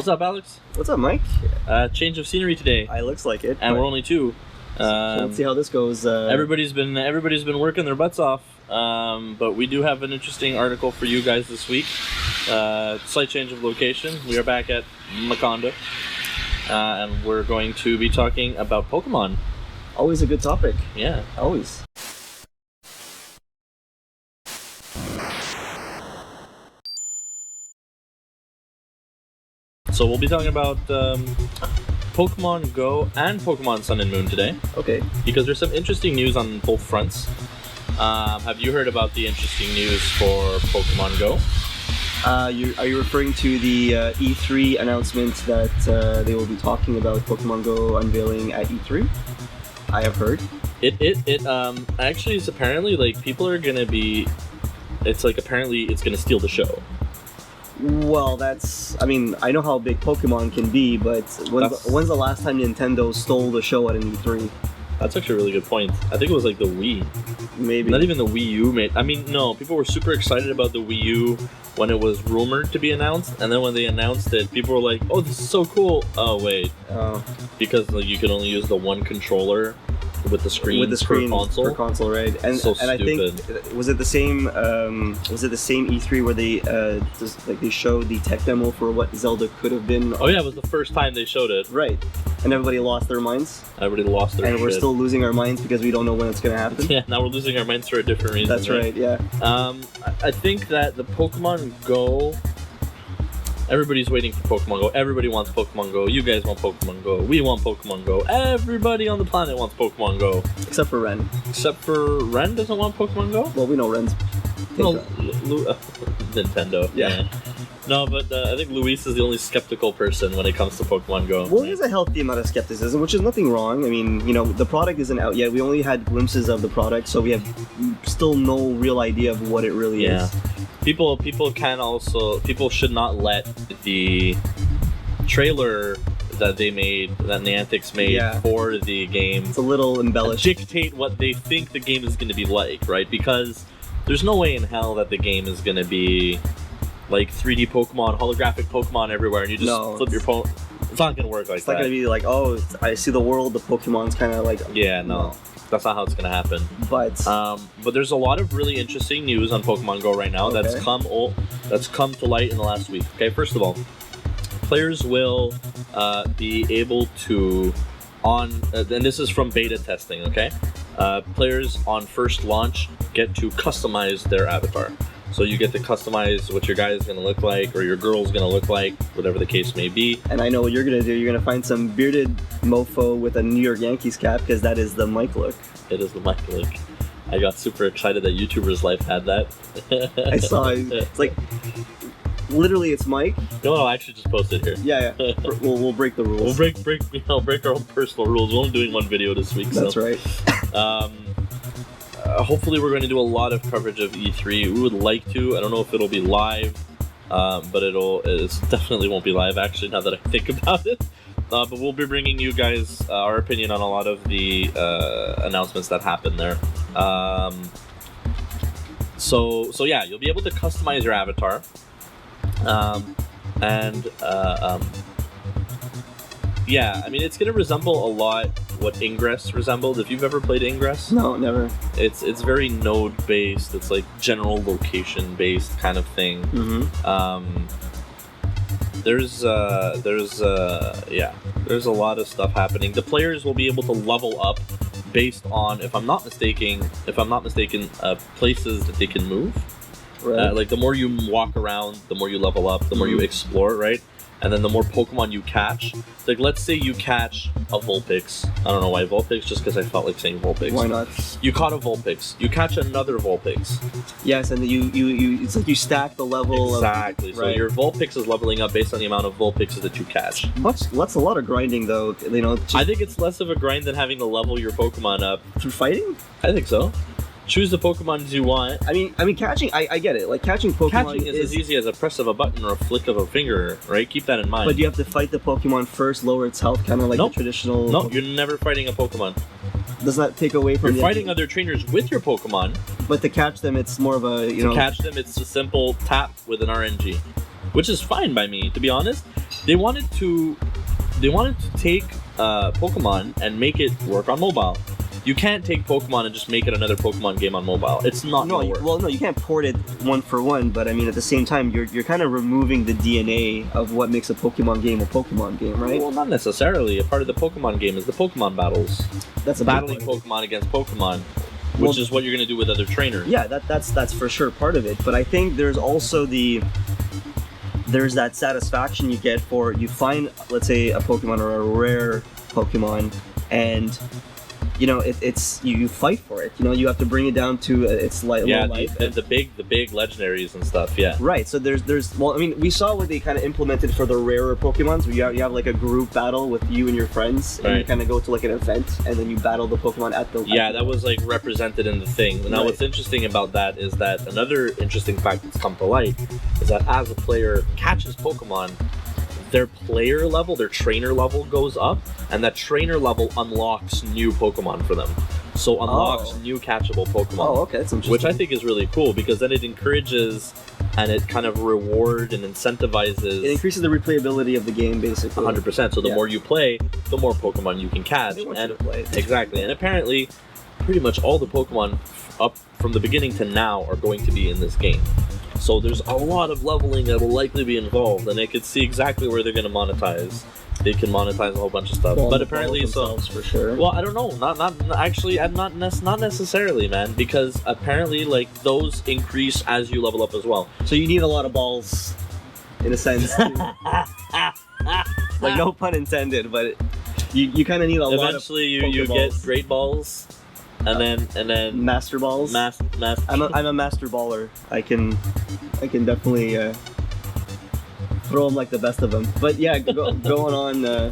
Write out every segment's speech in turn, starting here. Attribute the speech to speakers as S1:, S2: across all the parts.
S1: What's up, Alex?
S2: What's up, Mike?
S1: Change of scenery today,
S2: I looks like it.
S1: and we're only two.
S2: Let's see how this goes.
S1: Everybody's been working their butts off, but we do have an interesting article for you guys this week. Slight change of location. We are back at Makonda, and we're going to be talking about Pokemon.
S2: Always a good topic.
S1: Yeah,
S2: always.
S1: So we'll be talking about Pokemon Go and Pokemon Sun and Moon today.
S2: Okay.
S1: Because there's some interesting news on both fronts. Have you heard about the interesting news for Pokemon Go?
S2: Are you referring to the E3 announcement that they will be talking about Pokemon Go unveiling at E3? I have heard.
S1: It actually is apparently like people are gonna be. It's like apparently it's gonna steal the show.
S2: Well, I mean, I know how big Pokemon can be, but when's the last time Nintendo stole the show at an E3?
S1: That's actually a really good point. I think it was like the Wii.
S2: Maybe.
S1: Not even the Wii U, mate. I mean, no, people were super excited about the Wii U when it was rumored to be announced, and then when they announced it, people were like, oh, this is so cool. Oh, wait. Because like, you could only use the one controller with the screen
S2: per console, right? And
S1: so
S2: and I think was it the same E3 where they showed the tech demo for what Zelda could have been?
S1: Oh yeah, it was the first time they showed it.
S2: Right. And everybody lost their minds.
S1: Everybody lost their
S2: and
S1: shit.
S2: We're still losing our minds because we don't know when it's going to happen.
S1: Yeah, now we're losing our minds for a different reason.
S2: That's right, yeah.
S1: I think that the Pokemon Go, everybody's waiting for Pokemon Go. Everybody wants Pokemon Go. You guys want Pokemon Go. We want Pokemon Go. Everybody on the planet wants Pokemon Go.
S2: Except for Ren.
S1: Except for Ren doesn't want Pokemon Go?
S2: Well, we know Ren's...
S1: No, Nintendo.
S2: Yeah.
S1: No, but I think Luis is the only skeptical person when it comes to Pokemon Go.
S2: Well, there's a healthy amount of skepticism, which is nothing wrong. I mean, you know, the product isn't out yet. We only had glimpses of the product, so we have still no real idea of what it really is.
S1: People should not let the trailer that Niantic made for the game,
S2: it's a little embellished,
S1: dictate what they think the game is going to be like, right? Because there's no way in hell that the game is going to be like 3D Pokemon, holographic Pokemon everywhere, and you just flip your phone. It's not going to work like that.
S2: It's not going to be like, oh, I see the world, the Pokemon's kind of like...
S1: Yeah, no. That's not how it's going to happen.
S2: But
S1: there's a lot of really interesting news on Pokemon Go right now that's come to light in the last week. Okay, first of all, players will be able to, and this is from beta testing, okay? Players on first launch get to customize their avatar. So you get to customize what your guy is going to look like, or your girl's going to look like, whatever the case may be.
S2: And I know what you're going to do. You're going to find some bearded mofo with a New York Yankees cap, because that is the Mike look.
S1: It is the Mike look. I got super excited that YouTuber's Life had that.
S2: I saw it. It's like, literally it's Mike.
S1: No, I'll actually just post it here.
S2: Yeah. We'll break the rules.
S1: We'll break our own personal rules. We're only doing one video this week.
S2: That's right.
S1: Hopefully we're going to do a lot of coverage of E3. We would like to. I don't know if it'll be live, but it definitely won't be live, actually, now that I think about it. But we'll be bringing you guys our opinion on a lot of the announcements that happened there. So yeah, you'll be able to customize your avatar. Yeah, I mean, it's going to resemble a lot what Ingress resembled. If you've ever played Ingress?
S2: No, never.
S1: It's very node-based. It's like general location-based kind of thing.
S2: Mm-hmm.
S1: There's a lot of stuff happening. The players will be able to level up based on, if I'm not mistaken, places that they can move.
S2: Right.
S1: Like the more you walk around, the more you level up, the more you explore, right? And then the more Pokemon you catch. Like, let's say you catch a Vulpix. I don't know why Vulpix, just because I felt like saying Vulpix.
S2: Why not?
S1: You caught a Vulpix. You catch another Vulpix.
S2: Yes, and you it's like you stack the level.
S1: Exactly. So your Vulpix is leveling up based on the amount of Vulpixes that you catch.
S2: That's a lot of grinding, though. You know.
S1: I think it's less of a grind than having to level your Pokemon up.
S2: Through fighting?
S1: I think so. Choose the Pokemon you want.
S2: I mean, catching. I get it. Like catching Pokemon.
S1: Catching is as easy as a press of a button or a flick of a finger, right? Keep that in mind.
S2: But you have to fight the Pokemon first, lower its health, kind of like the traditional.
S1: No, you're never fighting a Pokemon.
S2: Does that take away from?
S1: You're fighting other trainers with your Pokemon.
S2: But to catch them, it's more of a
S1: To catch them, it's a simple tap with an RNG, which is fine by me, to be honest. they wanted to take Pokemon and make it work on mobile. You can't take Pokemon and just make it another Pokemon game on mobile. It's not gonna work.
S2: Well, no, you can't port it one for one, but I mean, at the same time, you're kind of removing the DNA of what makes a Pokemon game, right?
S1: Well, not necessarily. A part of the Pokemon game is the Pokemon battles.
S2: That's a
S1: battling
S2: big point.
S1: Pokemon against Pokemon, which is what you're gonna do with other trainers.
S2: Yeah, that's for sure part of it. But I think there's also there's that satisfaction you get for you find, let's say, a Pokemon or a rare Pokemon, and you know it's you fight for it. You know, you have to bring it down to its low life.
S1: The big legendaries and stuff. Yeah.
S2: Right. So there's well, I mean, we saw what they kind of implemented for the rarer Pokemons. Where you have like a group battle with you and your friends, and you kind of go to like an event, and then you battle the Pokemon at the.
S1: Yeah, that was like represented in the thing. Now, what's interesting about that is that another interesting fact that's come to light is that as a player catches Pokemon, their player level, their trainer level goes up, and that trainer level unlocks new Pokemon for them. So unlocks new catchable Pokemon.
S2: Oh, okay, that's interesting.
S1: Which I think is really cool, because then it encourages and it kind of reward and incentivizes.
S2: It increases the replayability of the game, basically.
S1: 100%. So the more you play, the more Pokemon you can catch. Exactly. And apparently, pretty much all the Pokemon up from the beginning to now are going to be in this game. So there's a lot of leveling that will likely be involved, and they could see exactly where they're going to monetize. They can monetize a whole bunch of stuff, but apparently,
S2: for sure.
S1: Well, I don't know. Not necessarily, man. Because apparently, like, those increase as you level up as well.
S2: So you need a lot of balls, in a sense. Like, no pun intended, but you kind of need a lot of.
S1: Eventually, you get great balls. And then
S2: master balls.
S1: Master.
S2: I'm a master baller. I can definitely throw them like the best of them. But yeah, going on.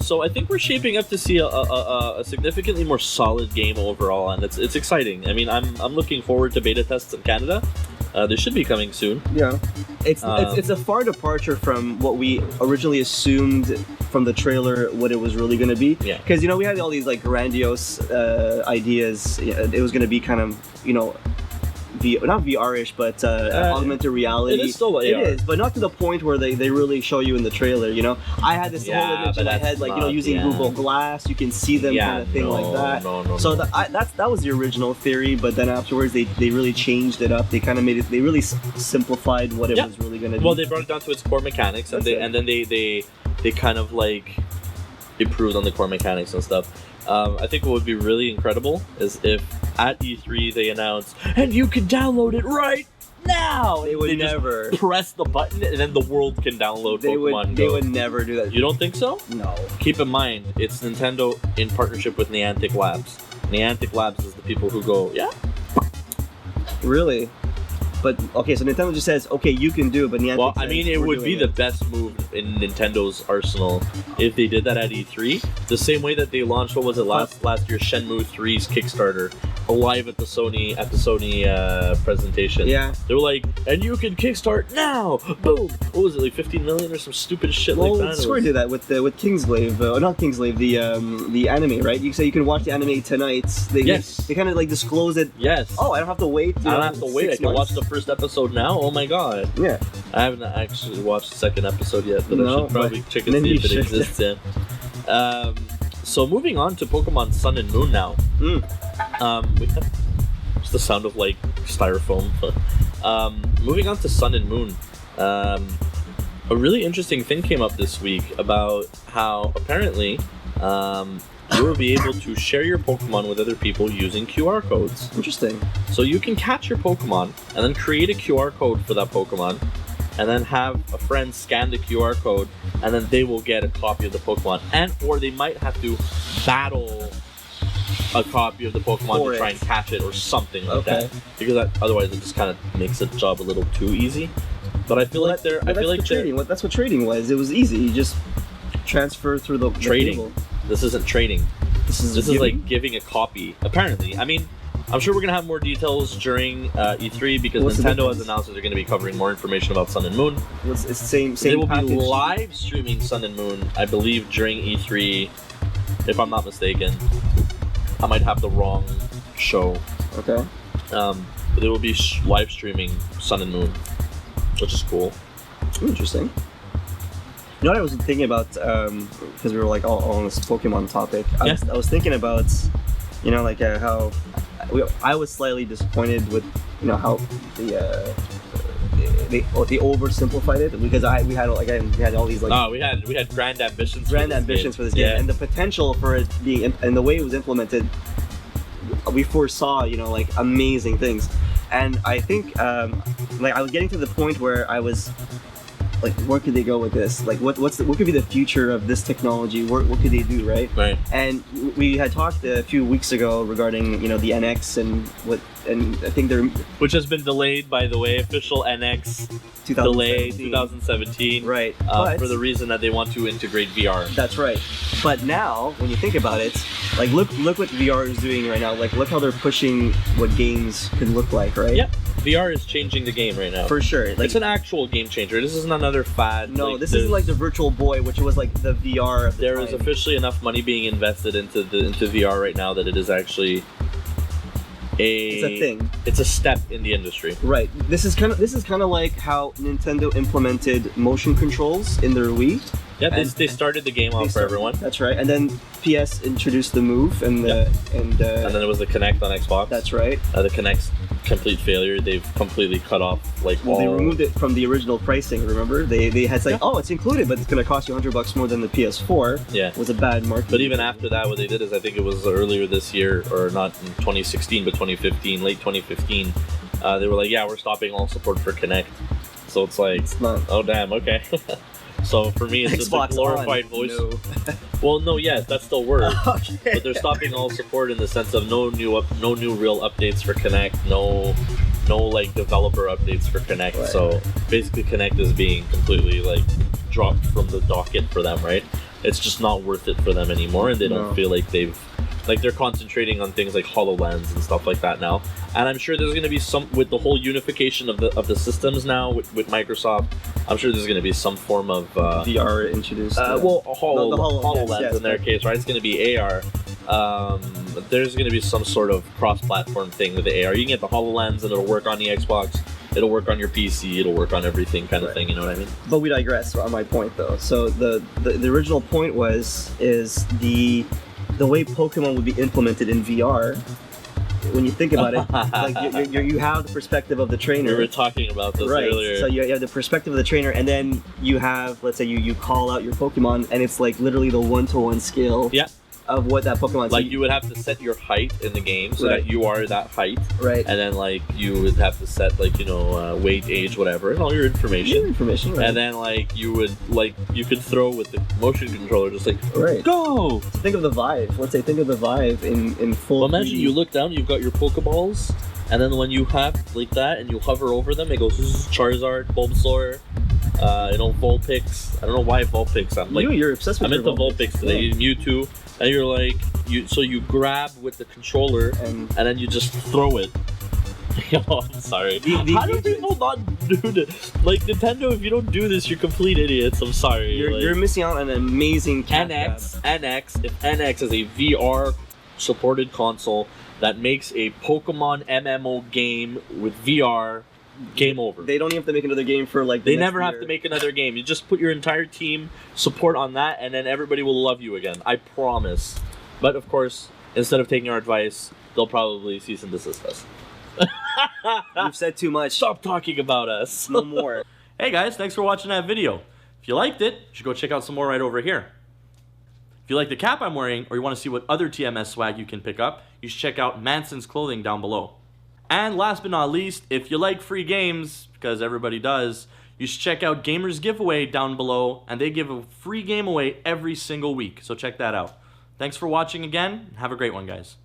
S1: So I think we're shaping up to see a significantly more solid game overall, and it's exciting. I mean, I'm looking forward to beta tests in Canada. They should be coming soon.
S2: Yeah, it's a far departure from what we originally assumed from the trailer what it was really going to be.
S1: Yeah.
S2: Because we had all these like grandiose ideas. It was going to be kind of not VR-ish, but augmented reality.
S1: It is still AR.
S2: It is, but not to the point where they really show you in the trailer. I had this whole image in my head, like using Google Glass, you can see them kind of thing like that. So that was the original theory, but then afterwards they really changed it up. They kind of made it. They really simplified what it was really going to be.
S1: Well, they brought it down to its core mechanics, and then they kind of like improved on the core mechanics and stuff. I think what would be really incredible is if at E3 they announce, and you can download it right now!
S2: They would never.
S1: Just press the button and then the world can download Pokemon Go.
S2: They would never do that.
S1: You don't think so?
S2: No.
S1: Keep in mind, it's Nintendo in partnership with Niantic Labs. Niantic Labs is the people who go, yeah?
S2: Really? But, okay, so Nintendo just says, okay, you can do it, but Niantic
S1: Well, I mean, it would be the best move in Nintendo's arsenal if they did that at E3. The same way that they launched, what was it, last year, Shenmue 3's Kickstarter, live at the Sony presentation.
S2: Yeah.
S1: They were like, and you can kickstart now! Boom! What was it, like 15 million or some stupid shit like that?
S2: Well, Square did that with Kingsglaive, not Kingsglaive, the anime, right? You say you can watch the anime tonight. They kind of like disclose it.
S1: Yes.
S2: Oh, I don't have to wait.
S1: I don't have to wait. I can watch the first episode now. Oh my god.
S2: Yeah.
S1: I haven't actually watched the second episode yet, but I should probably check and see if it exists. Yeah. So moving on to Pokemon Sun and Moon now. We have just the sound of like styrofoam. Moving on to Sun and Moon. A really interesting thing came up this week about how apparently you will be able to share your Pokemon with other people using QR codes.
S2: Interesting.
S1: So you can catch your Pokemon and then create a QR code for that Pokemon, and then have a friend scan the QR code, and then they will get a copy of the Pokemon, or they might have to battle a copy of the Pokemon to try and catch it or something like that. Because otherwise it just kind of makes the job a little too easy. But I feel like they're. I feel like
S2: trading. That's what trading was. It was easy. You just transfer through the
S1: trading.
S2: Table.
S1: This isn't trading. This is like giving a copy. Apparently, I mean, I'm sure we're gonna have more details during E3 because Nintendo has announced that they're gonna be covering more information about Sun and Moon.
S2: It's the same.
S1: They will be live streaming Sun and Moon, I believe, during E3, if I'm not mistaken. I might have the wrong show.
S2: Okay.
S1: But they will be live streaming Sun and Moon, which is cool.
S2: Interesting. You know what I was thinking about, because we were like all on this Pokemon topic. I was thinking about, you know, like how I was slightly disappointed with, you know, how they oversimplified it, because we had all these like
S1: we had grand ambitions
S2: for this game, and the potential for it being, and the way it was implemented, we foresaw, you know, like amazing things. And I think like I was getting to the point where I was like, where could they go with this? Like, what could be the future of this technology? What could they do, right?
S1: Right.
S2: And we had talked a few weeks ago regarding, you know, the NX and I think they're,
S1: which has been delayed, by the way, official NX delay 2017.
S2: Right.
S1: For the reason that they want to integrate VR.
S2: That's right. But now, when you think about it, like look what VR is doing right now. Like, look how they're pushing what games could look like, right?
S1: Yep. VR is changing the game right now.
S2: For sure. Like,
S1: it's an actual game changer. This isn't another fad.
S2: No, this isn't like the Virtual Boy, which was like the VR.
S1: There is officially enough money being invested into VR right now that it is actually
S2: it's a thing.
S1: It's a step in the industry.
S2: Right. This is kind of like how Nintendo implemented motion controls in their Wii.
S1: Yeah, they started the game off for everyone.
S2: That's right. And then PS introduced the Move and then it was
S1: the Kinect on Xbox.
S2: That's right.
S1: The Kinect's complete failure. They've completely cut off
S2: they removed it from the original pricing. Remember, they had said, oh, it's included, but it's going to cost you $100 more than the PS4.
S1: Yeah,
S2: it was a bad marketing.
S1: But even after that, what they did is, I think it was earlier this year, or not in 2016, but 2015, late 2015. They were like, yeah, we're stopping all support for Kinect. So it's like, oh damn, okay. So for me, it's just a glorified voice.
S2: No.
S1: Well, no, yes, that still works.
S2: Okay.
S1: But they're stopping all support in the sense of no new real updates for Kinect, no like developer updates for Kinect.
S2: Right.
S1: So basically, Kinect is being completely like dropped from the docket for them. Right? It's just not worth it for them anymore, and they don't feel like they're concentrating on things like HoloLens and stuff like that now. And I'm sure there's going to be some, with the whole unification of the systems now with Microsoft, I'm sure there's going to be some form of
S2: VR introduced.
S1: HoloLens in their case, right? It's going to be AR. There's going to be some sort of cross-platform thing with the AR. You can get the HoloLens and it'll work on the Xbox, it'll work on your PC, it'll work on everything kind of thing, you know what I mean?
S2: But we digress on my point though. So the original point is the way Pokemon would be implemented in VR. When you think about it, like you have the perspective of the trainer.
S1: We were talking about this earlier.
S2: So you have the perspective of the trainer, and then you have, let's say you call out your Pokemon, and it's like literally the 1-to-1 scale.
S1: Yeah.
S2: Of what that Pokemon.
S1: Like, you would have to set your height in the game so that you are that height.
S2: Right.
S1: And then like you would have to set like, you know, weight, age, whatever, and all your information.
S2: Right.
S1: And then like you could throw with the motion controller, just like go.
S2: So think of the Vive. Let's say think of the Vive in full.
S1: Well, imagine
S2: 3D.
S1: you look down, you've got your Pokeballs, and then when you have like that and you hover over them, it goes Charizard, Bulbasaur, Vulpix. I don't know why Vulpix. I'm like,
S2: you're obsessed with
S1: I'm into Vulpix today.
S2: Yeah.
S1: Mewtwo. And you're like, you grab with the controller and then you just throw it. Oh, I'm sorry. How do people not do this? Like, Nintendo, if you don't do this, you're complete idiots. I'm sorry.
S2: You're missing out on an amazing
S1: NX. If NX is a VR supported console that makes a Pokemon MMO game with VR, game over.
S2: They don't even have to make another game for like
S1: they never have to make another game. You just put your entire team support on that, and then everybody will love you again. I promise. But of course, instead of taking our advice, they'll probably cease and desist us.
S2: You've said too much.
S1: Stop talking about us.
S2: No more.
S1: Hey guys, thanks for watching that video. If you liked it, you should go check out some more right over here. If you like the cap I'm wearing, or you want to see what other TMS swag you can pick up, you should check out Manson's clothing down below. And last but not least, if you like free games, because everybody does, you should check out Gamers Giveaway down below, and they give a free game away every single week, so check that out. Thanks for watching again, have a great one, guys.